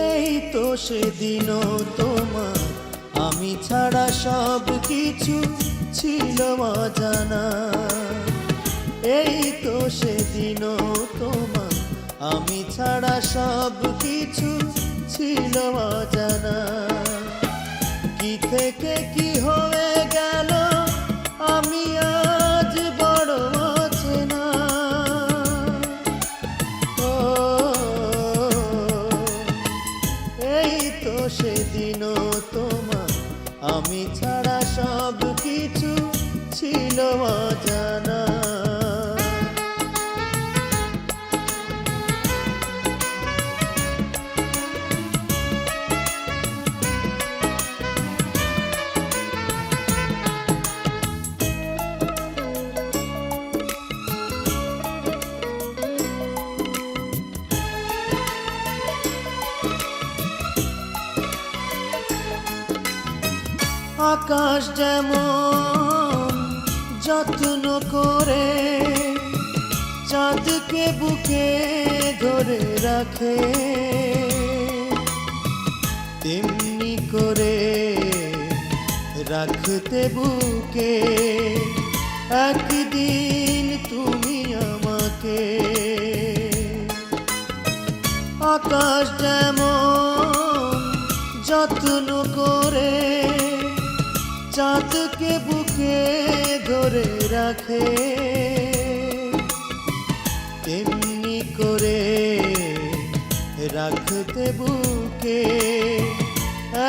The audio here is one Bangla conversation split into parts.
এই তো সেদিনও তোমার আমি ছাড়া সব কিছু ছিল অজানা। এই তো সেদিনও তোমার আমি ছাড়া সব কিছু ছিল অজানা। কি থেকে কি হয়ে গেল আমি আজ বড় অচেনা। ও এই তো সেদিনও তোমার আমি ছাড়া সব কিছু ছিল অজানা। আকাশ যেমন যত্ন করে চাঁদকে বুকে ধরে রাখে, তেমনি করে রাখতে বুকে একদিন তুমি আমাকে। আকাশ যেমন যত্ন করে চাঁদকে বুকে ধরে রাখে, তেমনি করে রাখতে বুকে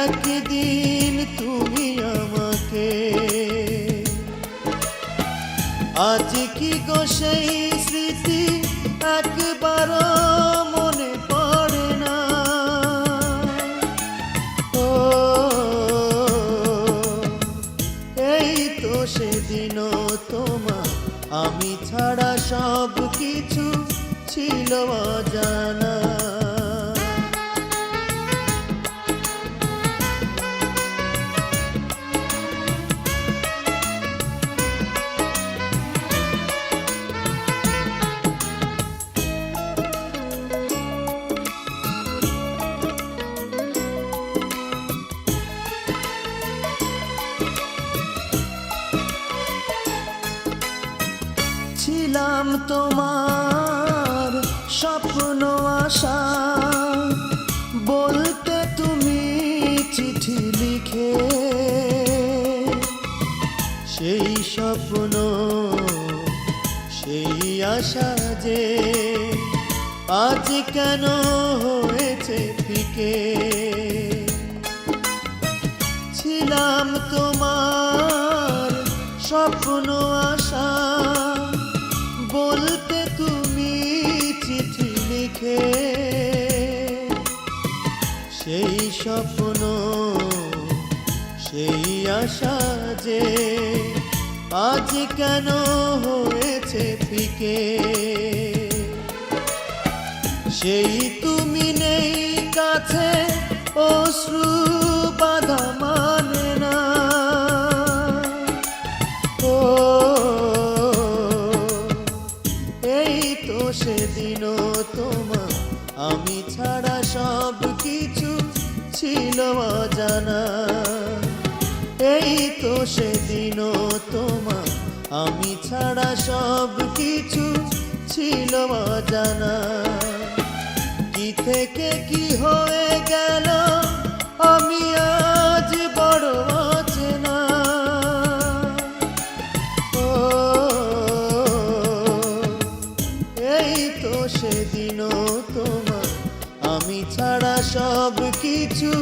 একদিন তুমি আমাকে। আজ কি গো সেই স্মৃতি একবারও মনে পড়ে না। সেদিনও তোমার আমি ছাড়া সব কিছু ছিল অজানা। ছিলাম তোমার স্বপ্ন আশা, বলতে তুমি চিঠি লিখে। সেই স্বপ্ন সেই আশা যে আজ কেন হয়েছে ফিকে। ছিলাম তোমার স্বপ্ন আশা, বলতে তুমি চিঠি লিখে। সেই স্বপ্ন সেই আশা যে আজ কেন হয়েছে ফিকে। সেই তুমি নেই কাছে অশ্রু বাধা মানে না। সেদিনও তোমার আমি ছাড়া সব কিছু ছিল অজানা। এই তো সেদিনও তোমার আমি ছাড়া সব কিছু ছিল অজানা। কি থেকে কি হয়ে গেল আমি আজ বড় অচেনা। সেদিনও তোমার আমি ছাড়া সব কিছু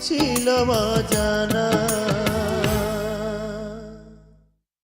ছিল অজানা।